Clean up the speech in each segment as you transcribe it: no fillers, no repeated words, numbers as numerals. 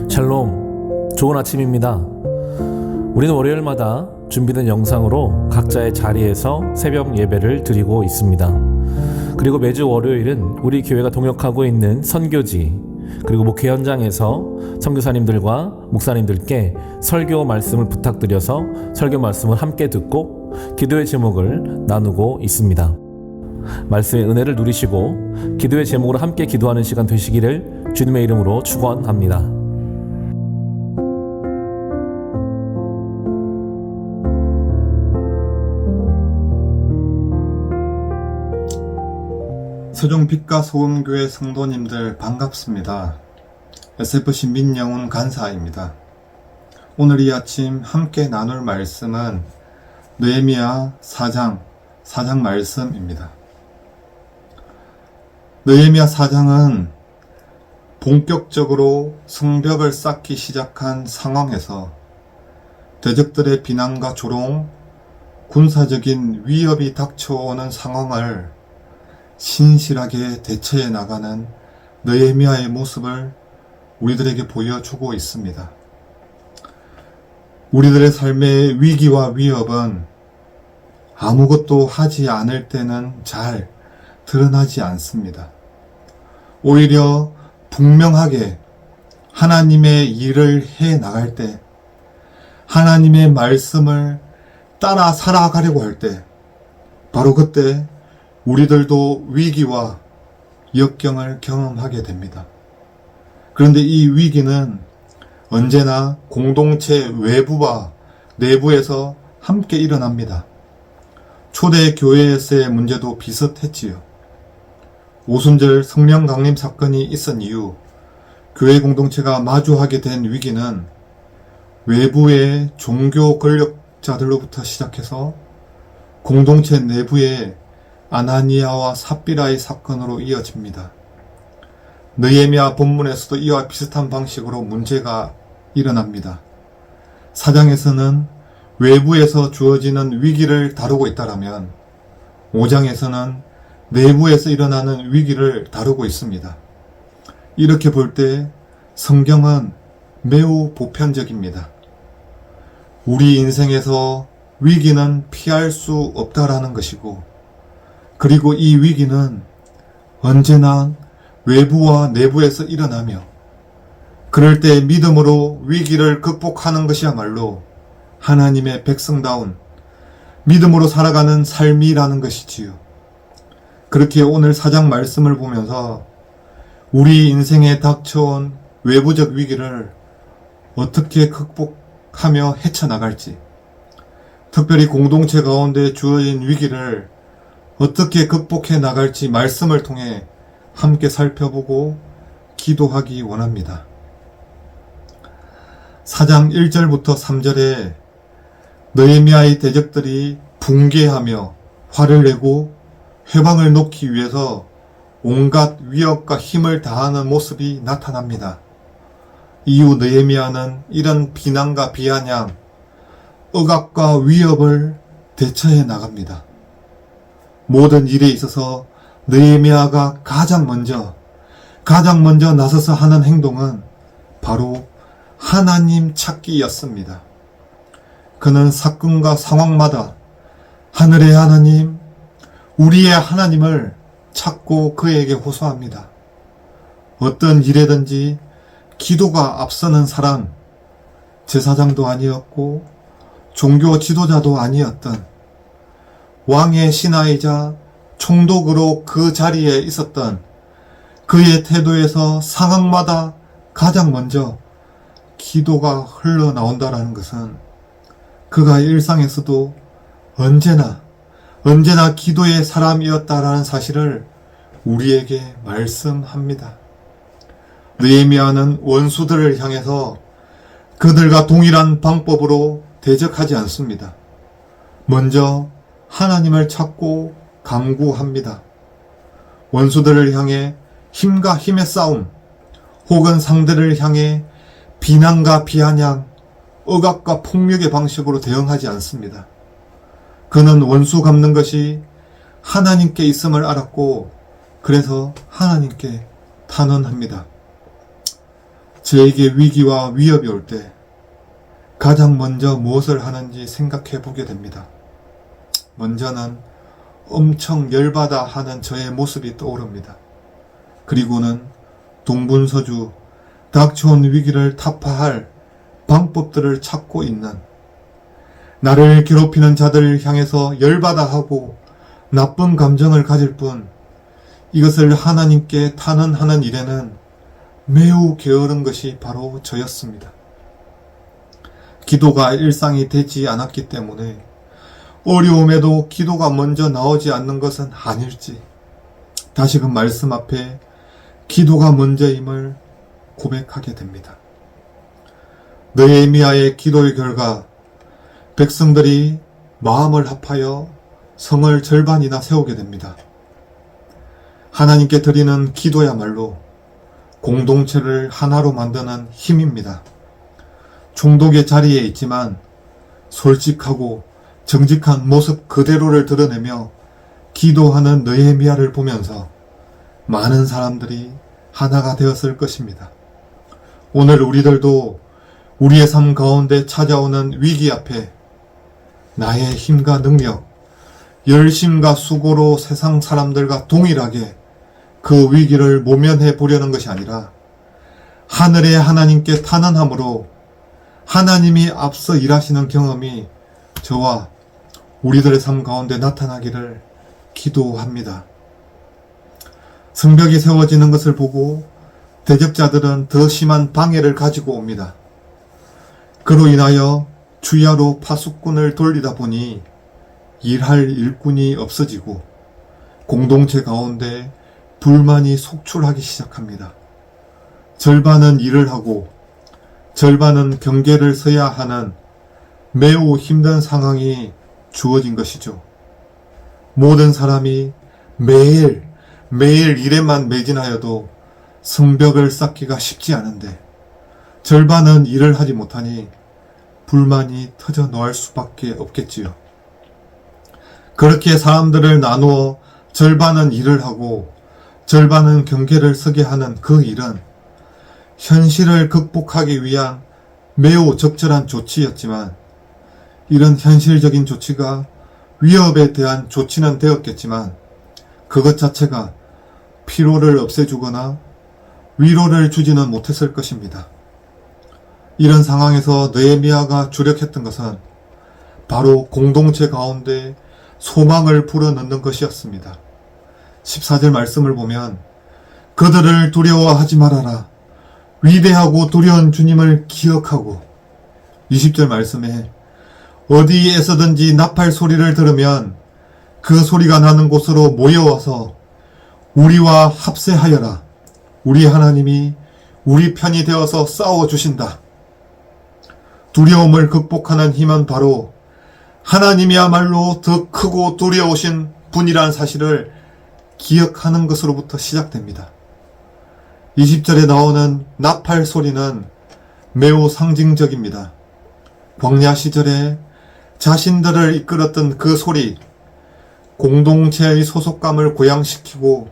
샬롬, 좋은 아침입니다. 우리는 월요일마다 준비된 영상으로 각자의 자리에서 새벽 예배를 드리고 있습니다. 그리고 매주 월요일은 우리 교회가 동역하고 있는 선교지 그리고 목회 현장에서 선교사님들과 목사님들께 설교 말씀을 부탁드려서 설교 말씀을 함께 듣고 기도의 제목을 나누고 있습니다. 말씀의 은혜를 누리시고 기도의 제목으로 함께 기도하는 시간 되시기를 주님의 이름으로 축원합니다. 서종 빛과 소금교회 성도님들 반갑습니다. SFC 민영훈 간사입니다. 오늘 이 아침 함께 나눌 말씀은 느헤미야 4장 말씀입니다. 느헤미야 4장은 본격적으로 성벽을 쌓기 시작한 상황에서 대적들의 비난과 조롱, 군사적인 위협이 닥쳐오는 상황을 신실하게 대처해 나가는 느헤미야의 모습을 우리들에게 보여주고 있습니다. 우리들의 삶의 위기와 위협은 아무것도 하지 않을 때는 잘 드러나지 않습니다. 오히려 분명하게 하나님의 일을 해 나갈 때, 하나님의 말씀을 따라 살아가려고 할 때, 바로 그때 우리들도 위기와 역경을 경험하게 됩니다. 그런데 이 위기는 언제나 공동체 외부와 내부에서 함께 일어납니다. 초대 교회에서의 문제도 비슷했지요. 오순절 성령 강림 사건이 있은 이후 교회 공동체가 마주하게 된 위기는 외부의 종교 권력자들로부터 시작해서 공동체 내부의 아나니아와 삽비라의 사건으로 이어집니다. 느헤미야 본문에서도 이와 비슷한 방식으로 문제가 일어납니다. 4장에서는 외부에서 주어지는 위기를 다루고 있다라면 5장에서는 내부에서 일어나는 위기를 다루고 있습니다. 이렇게 볼 때 성경은 매우 보편적입니다. 우리 인생에서 위기는 피할 수 없다라는 것이고, 그리고 이 위기는 언제나 외부와 내부에서 일어나며, 그럴 때 믿음으로 위기를 극복하는 것이야말로 하나님의 백성다운 믿음으로 살아가는 삶이라는 것이지요. 그렇게 오늘 4장 말씀을 보면서 우리 인생에 닥쳐온 외부적 위기를 어떻게 극복하며 헤쳐나갈지, 특별히 공동체 가운데 주어진 위기를 어떻게 극복해 나갈지 말씀을 통해 함께 살펴보고 기도하기 원합니다. 4장 1절부터 3절에 느헤미야의 대적들이 붕괴하며 화를 내고 회방을 놓기 위해서 온갖 위협과 힘을 다하는 모습이 나타납니다. 이후 느헤미야는 이런 비난과 비아냥, 억압과 위협을 대처해 나갑니다. 모든 일에 있어서 느헤미야가 가장 먼저 나서서 하는 행동은 바로 하나님 찾기였습니다. 그는 사건과 상황마다 하늘의 하나님, 우리의 하나님을 찾고 그에게 호소합니다. 어떤 일에든지 기도가 앞서는 사람, 제사장도 아니었고 종교 지도자도 아니었던 왕의 신하이자 총독으로 그 자리에 있었던 그의 태도에서 상황마다 가장 먼저 기도가 흘러나온다는 것은 그가 일상에서도 언제나 기도의 사람이었다라는 사실을 우리에게 말씀합니다. 느헤미야는 원수들을 향해서 그들과 동일한 방법으로 대적하지 않습니다. 먼저 하나님을 찾고 간구합니다. 원수들을 향해 힘과 힘의 싸움, 혹은 상대를 향해 비난과 비아냥, 억압과 폭력의 방식으로 대응하지 않습니다. 그는 원수 갚는 것이 하나님께 있음을 알았고, 그래서 하나님께 탄원합니다. 저에게 위기와 위협이 올 때 가장 먼저 무엇을 하는지 생각해 보게 됩니다. 먼저는 엄청 열받아 하는 저의 모습이 떠오릅니다. 그리고는 동분서주 닥쳐온 위기를 타파할 방법들을 찾고 있는, 나를 괴롭히는 자들을 향해서 열받아 하고 나쁜 감정을 가질 뿐 이것을 하나님께 탄원하는 일에는 매우 게으른 것이 바로 저였습니다. 기도가 일상이 되지 않았기 때문에 어려움에도 기도가 먼저 나오지 않는 것은 아닐지, 다시금 말씀 앞에 기도가 먼저임을 고백하게 됩니다. 느헤미야의 기도의 결과 백성들이 마음을 합하여 성을 절반이나 세우게 됩니다. 하나님께 드리는 기도야말로 공동체를 하나로 만드는 힘입니다. 중독의 자리에 있지만 솔직하고 정직한 모습 그대로를 드러내며 기도하는 느헤미야를 보면서 많은 사람들이 하나가 되었을 것입니다. 오늘 우리들도 우리의 삶 가운데 찾아오는 위기 앞에 나의 힘과 능력, 열심과 수고로 세상 사람들과 동일하게 그 위기를 모면해 보려는 것이 아니라 하늘의 하나님께 탄원함으로 하나님이 앞서 일하시는 경험이 저와 우리들의 삶 가운데 나타나기를 기도합니다. 성벽이 세워지는 것을 보고 대적자들은 더 심한 방해를 가지고 옵니다. 그로 인하여 주야로 파수꾼을 돌리다 보니 일할 일꾼이 없어지고 공동체 가운데 불만이 속출하기 시작합니다. 절반은 일을 하고 절반은 경계를 서야 하는 매우 힘든 상황이 주어진 것이죠. 모든 사람이 매일 일에만 매진하여도 성벽을 쌓기가 쉽지 않은데 절반은 일을 하지 못하니 불만이 터져 나올 수밖에 없겠지요. 그렇게 사람들을 나누어 절반은 일을 하고 절반은 경계를 서게 하는 그 일은 현실을 극복하기 위한 매우 적절한 조치였지만, 이런 현실적인 조치가 위협에 대한 조치는 되었겠지만 그것 자체가 피로를 없애주거나 위로를 주지는 못했을 것입니다. 이런 상황에서 느헤미야가 주력했던 것은 바로 공동체 가운데 소망을 불어넣는 것이었습니다. 14절 말씀을 보면 그들을 두려워하지 말아라. 위대하고 두려운 주님을 기억하고, 20절 말씀에 어디에서든지 나팔 소리를 들으면 그 소리가 나는 곳으로 모여와서 우리와 합세하여라. 우리 하나님이 우리 편이 되어서 싸워주신다. 두려움을 극복하는 힘은 바로 하나님이야말로 더 크고 두려우신 분이라는 사실을 기억하는 것으로부터 시작됩니다. 20절에 나오는 나팔 소리는 매우 상징적입니다. 광야 시절에 자신들을 이끌었던 그 소리, 공동체의 소속감을 고양시키고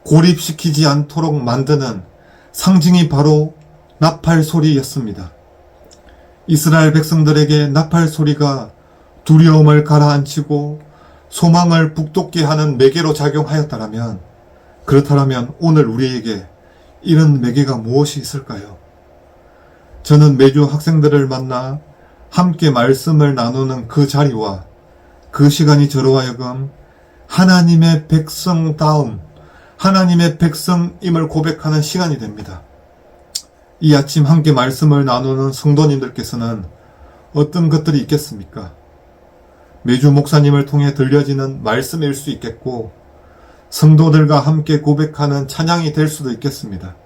고립시키지 않도록 만드는 상징이 바로 나팔 소리였습니다. 이스라엘 백성들에게 나팔 소리가 두려움을 가라앉히고 소망을 북돋게 하는 매개로 작용하였다면, 그렇다면 오늘 우리에게 이런 매개가 무엇이 있을까요? 저는 매주 학생들을 만나 함께 말씀을 나누는 그 자리와 그 시간이 저로 하여금 하나님의 백성다움, 하나님의 백성임을 고백하는 시간이 됩니다. 이 아침 함께 말씀을 나누는 성도님들께서는 어떤 것들이 있겠습니까? 매주 목사님을 통해 들려지는 말씀일 수 있겠고, 성도들과 함께 고백하는 찬양이 될 수도 있겠습니다.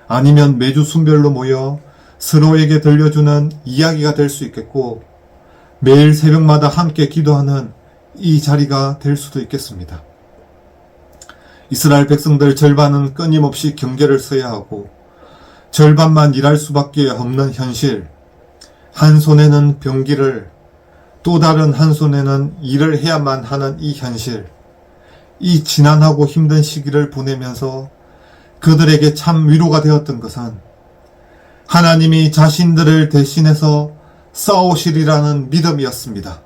아니면 매주 순별로 모여 서로에게 들려주는 이야기가 될 수 있겠고, 매일 새벽마다 함께 기도하는 이 자리가 될 수도 있겠습니다. 이스라엘 백성들 절반은 끊임없이 경계를 서야 하고 절반만 일할 수밖에 없는 현실, 한 손에는 병기를, 또 다른 한 손에는 일을 해야만 하는 이 현실, 이 지난하고 힘든 시기를 보내면서 그들에게 참 위로가 되었던 것은 하나님이 자신들을 대신해서 싸우시리라는 믿음이었습니다.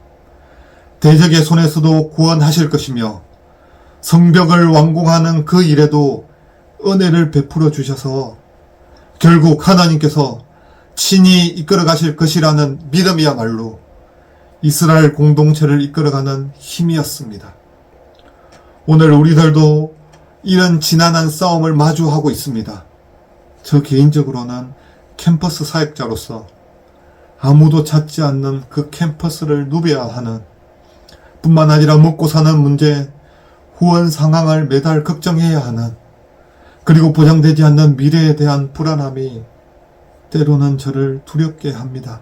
대적의 손에서도 구원하실 것이며 성벽을 완공하는 그 일에도 은혜를 베풀어 주셔서 결국 하나님께서 친히 이끌어 가실 것이라는 믿음이야말로 이스라엘 공동체를 이끌어가는 힘이었습니다. 오늘 우리들도 이런 지난한 싸움을 마주하고 있습니다. 저 개인적으로는 캠퍼스 사역자로서 아무도 찾지 않는 그 캠퍼스를 누벼야 하는 뿐만 아니라 먹고 사는 문제, 후원 상황을 매달 걱정해야 하는 그리고 보장되지 않는 미래에 대한 불안함이 때로는 저를 두렵게 합니다.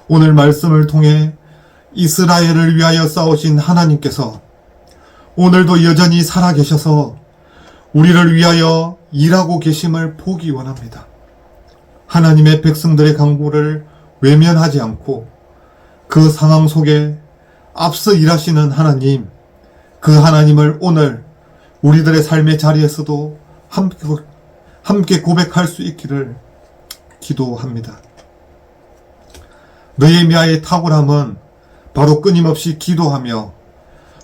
오늘 말씀을 통해 이스라엘을 위하여 싸우신 하나님께서 오늘도 여전히 살아계셔서 우리를 위하여 일하고 계심을 보기 원합니다. 하나님의 백성들의 간구를 외면하지 않고 그 상황 속에 앞서 일하시는 하나님, 그 하나님을 오늘 우리들의 삶의 자리에서도 함께 고백할 수 있기를 기도합니다. 느헤미야의 탁월함은 바로 끊임없이 기도하며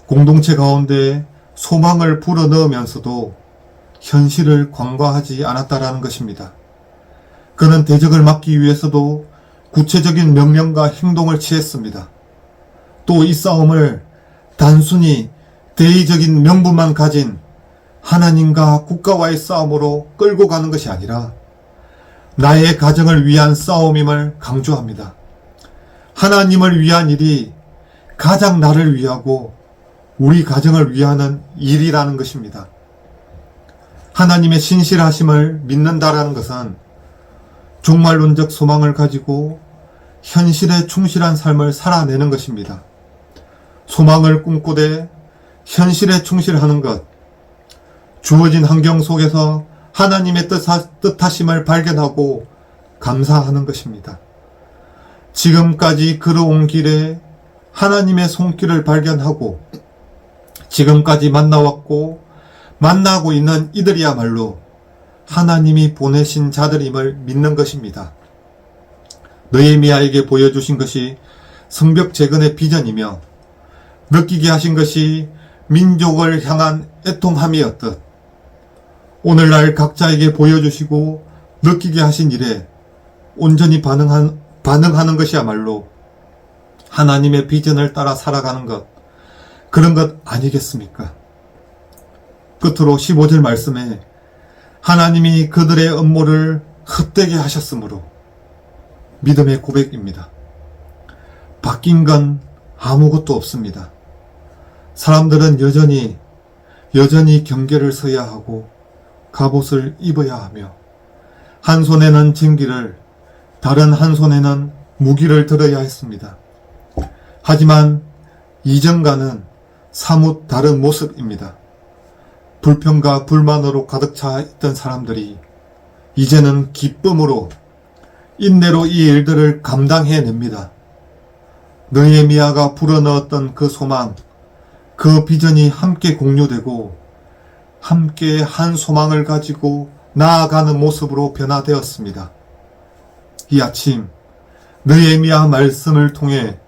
공동체 가운데 소망을 불어넣으면서도 현실을 관과하지 않았다라는 것입니다. 그는 대적을 막기 위해서도 구체적인 명령과 행동을 취했습니다. 또 이 싸움을 단순히 대의적인 명분만 가진 하나님과 국가와의 싸움으로 끌고 가는 것이 아니라 나의 가정을 위한 싸움임을 강조합니다. 하나님을 위한 일이 가장 나를 위하고 우리 가정을 위하는 일이라는 것입니다. 하나님의 신실하심을 믿는다라는 것은 종말론적 소망을 가지고 현실에 충실한 삶을 살아내는 것입니다. 소망을 꿈꾸되 현실에 충실하는 것, 주어진 환경 속에서 하나님의 뜻하심을 발견하고 감사하는 것입니다. 지금까지 걸어온 길에 하나님의 손길을 발견하고 지금까지 만나왔고 만나고 있는 이들이야말로 하나님이 보내신 자들임을 믿는 것입니다. 느헤미야에게 보여주신 것이 성벽 재건의 비전이며 느끼게 하신 것이 민족을 향한 애통함이었듯 오늘날 각자에게 보여주시고 느끼게 하신 일에 온전히 반응하는 것이야말로 하나님의 비전을 따라 살아가는 것, 그런 것 아니겠습니까? 끝으로 15절 말씀에 하나님이 그들의 음모를 헛되게 하셨으므로 믿음의 고백입니다. 바뀐 건 아무것도 없습니다. 사람들은 여전히 경계를 서야 하고 갑옷을 입어야 하며 한 손에는 쟁기를 다른 한 손에는 무기를 들어야 했습니다. 하지만 이전과는 사뭇 다른 모습입니다. 불평과 불만으로 가득 차 있던 사람들이 이제는 기쁨으로 인내로 이 일들을 감당해냅니다. 느헤미야가 불어넣었던 그 소망, 그 비전이 함께 공유되고 함께 한 소망을 가지고 나아가는 모습으로 변화되었습니다. 이 아침 느헤미야 말씀을 통해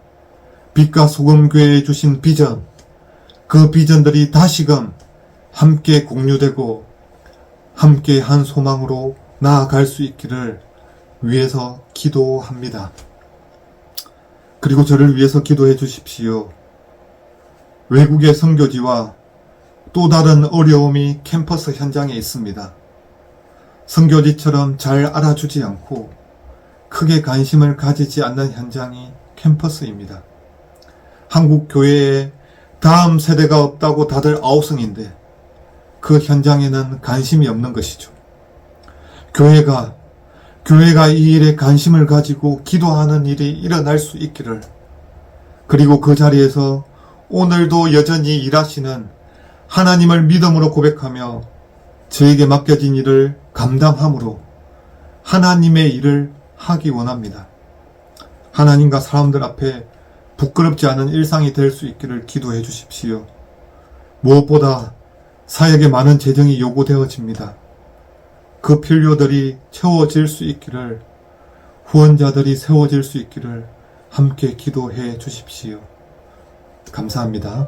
빛과 소금 교회에 주신 비전, 그 비전들이 다시금 함께 공유되고 함께 한 소망으로 나아갈 수 있기를 위해서 기도합니다. 그리고 저를 위해서 기도해 주십시오. 외국의 선교지와 또 다른 어려움이 캠퍼스 현장에 있습니다. 선교지처럼 잘 알아주지 않고 크게 관심을 가지지 않는 현장이 캠퍼스입니다. 한국 교회에 다음 세대가 없다고 다들 아우성인데 그 현장에는 관심이 없는 것이죠. 교회가 이 일에 관심을 가지고 기도하는 일이 일어날 수 있기를, 그리고 그 자리에서 오늘도 여전히 일하시는 하나님을 믿음으로 고백하며 저에게 맡겨진 일을 감당함으로 하나님의 일을 하기 원합니다. 하나님과 사람들 앞에 부끄럽지 않은 일상이 될 수 있기를 기도해 그 필요들이 채워질 수 있기를, 후원자들이 세워질 수 있기를 함께 기도해 주십시오. 감사합니다.